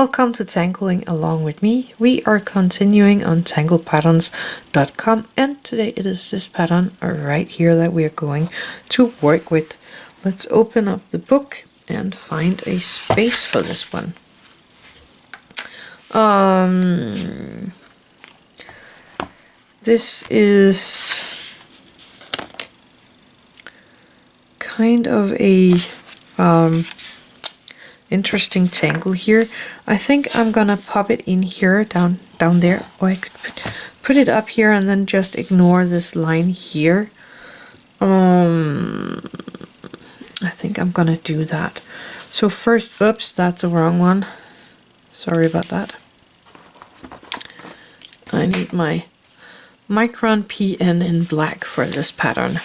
Welcome to Tangling Along with me. We are continuing on tanglepatterns.com, and today it is this pattern right here that we are going to work with. Let's open up the book and find a space for this one. This is kind of a interesting tangle here. I think I'm gonna pop it in here down there, or I could put it up here and then just ignore this line here. I think I'm gonna do that. So first, oops, that's the wrong one. Sorry about that. I need my Micron PN in black for this pattern.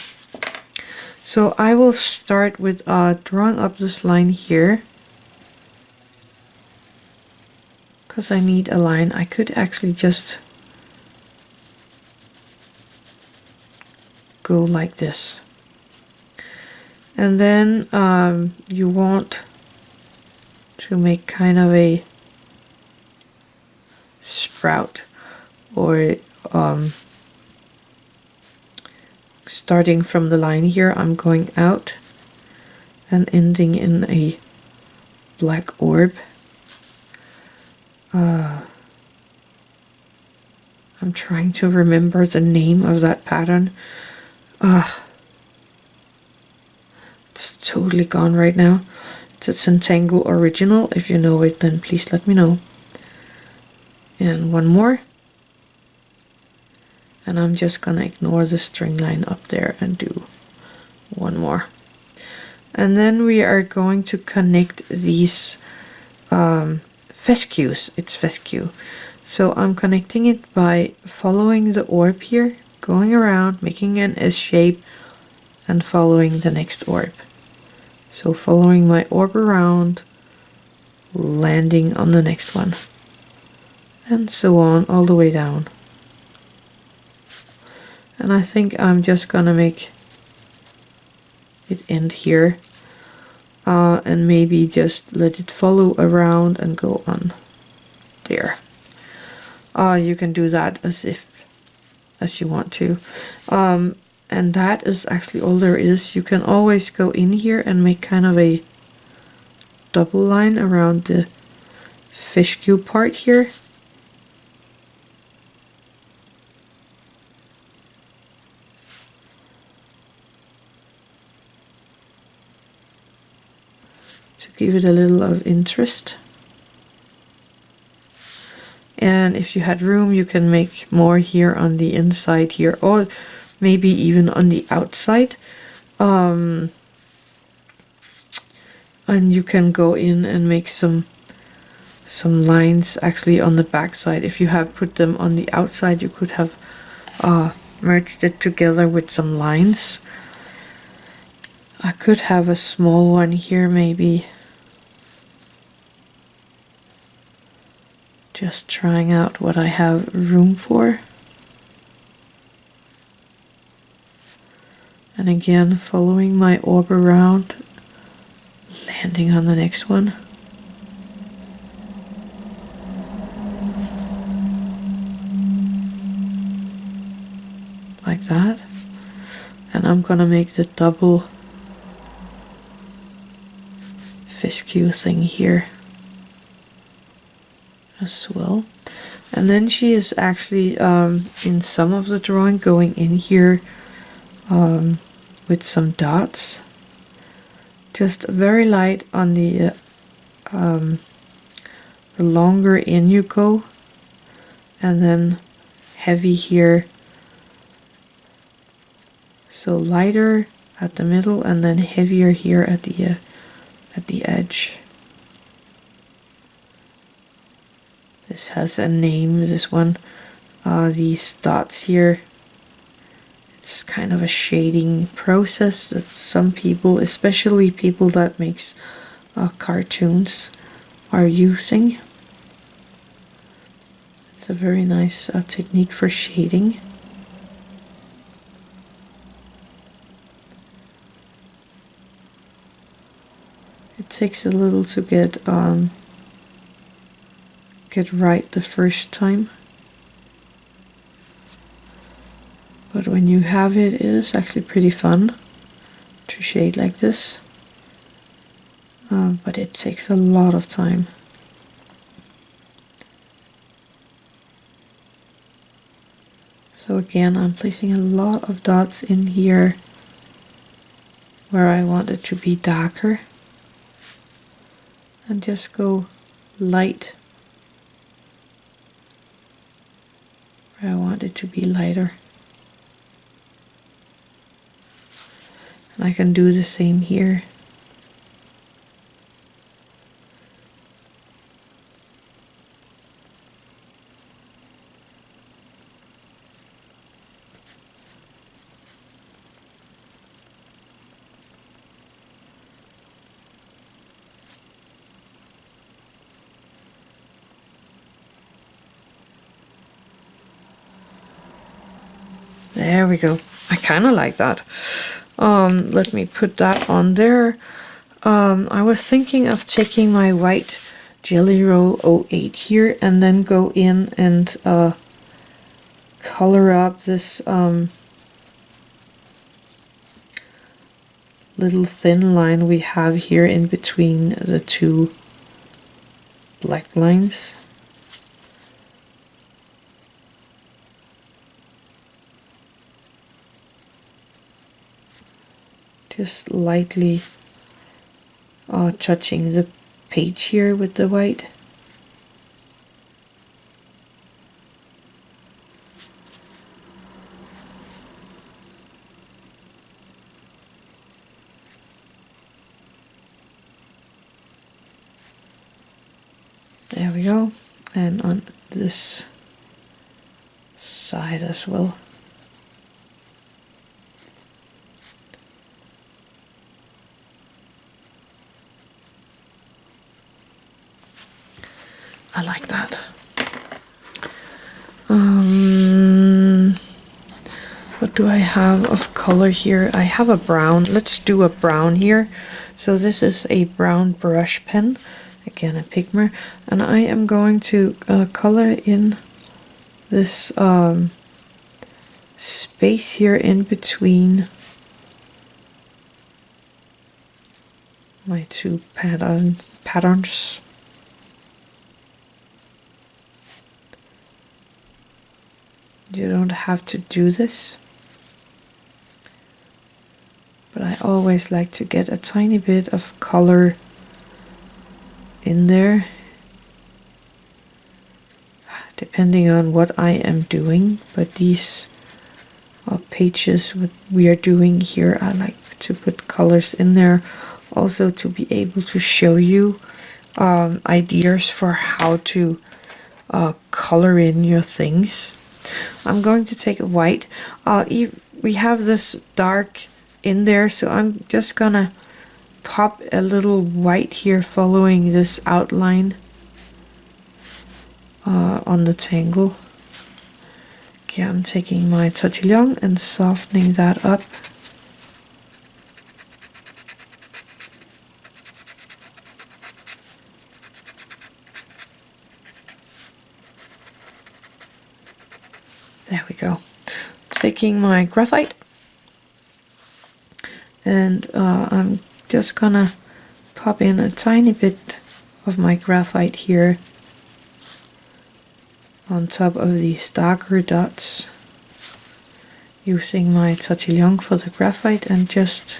So I will start with drawing up this line here. Because I need a line, I could actually just go like this. And then you want to make kind of a sprout, or starting from the line here, I'm going out and ending in a black orb. I'm trying to remember the name of that pattern. It's totally gone right now. It's a Zentangle original. If you know it, then please let me know. And one more. And I'm just gonna ignore the string line up there and do one more. And then we are going to connect these fescues. It's fescue. So I'm connecting it by following the orb here, going around, making an S shape, and following the next orb. So following my orb around, landing on the next one, and so on all the way down. And I think I'm just gonna make it end here, and maybe just let it follow around and go on there. You can do that as you want to. And that is actually all there is. You can always go in here and make kind of a double line around the fescue part here. To give it a little of interest. And if you had room, you can make more here on the inside here, or maybe even on the outside. And you can go in and make some lines actually on the back side. If you have put them on the outside, you could have merged it together with some lines. I could have a small one here maybe. Just trying out what I have room for. And again, following my orb around, landing on the next one. Like that. And I'm gonna make the double fescue thing here as well. And then she is actually in some of the drawing going in here with some dots, just very light on the longer in you go, and then heavy here, so lighter at the middle and then heavier here at the edge. This has a name, this one. These dots here, it's kind of a shading process that some people, especially people that makes cartoons, are using. It's a very nice technique for shading. It takes a little to get it right the first time. But when you have it, it is actually pretty fun to shade like this. But it takes a lot of time. So again, I'm placing a lot of dots in here where I want it to be darker. And just go light where I want it to be lighter. And I can do the same here. There we go. I kind of like that. Let me put that on there. I was thinking of taking my white Jelly Roll 08 here and then go in and color up this little thin line we have here in between the two black lines. Just lightly touching the page here with the white. There we go. And on this side as well. I like that. What do I have of color here? I have a brown. Let's do a brown here. So this is a brown brush pen. Again, a Pigmer. And I am going to color in this space here in between my two patterns. You don't have to do this, but I always like to get a tiny bit of color in there, depending on what I am doing. But these pages what we are doing here, I like to put colors in there also to be able to show you ideas for how to color in your things. I'm going to take a white. We have this dark in there, so I'm just gonna pop a little white here following this outline on the tangle. Okay, I'm taking my Tortillion and softening that up. There we go. Taking my graphite, and I'm just gonna pop in a tiny bit of my graphite here on top of these darker dots, using my Tortillion for the graphite and just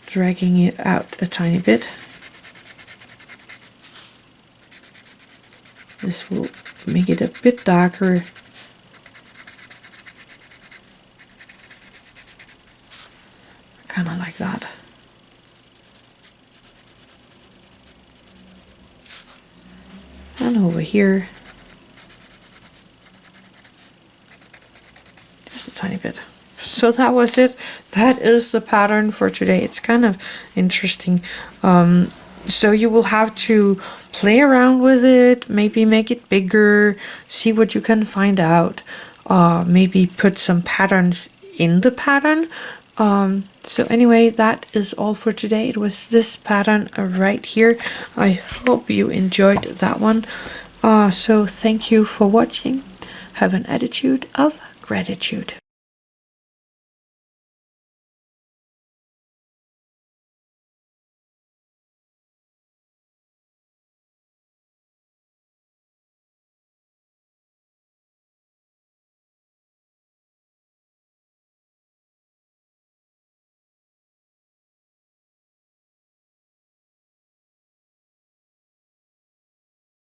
dragging it out a tiny bit. This will make it a bit darker. Kind of like that. And over here, just a tiny bit. So that was it. That is the pattern for today. It's kind of interesting. So you will have to play around with it, maybe make it bigger, see what you can find out. Maybe put some patterns in the pattern. So anyway, that is all for today. It was this pattern right here. I hope you enjoyed that one. So thank you for watching. Have an attitude of gratitude.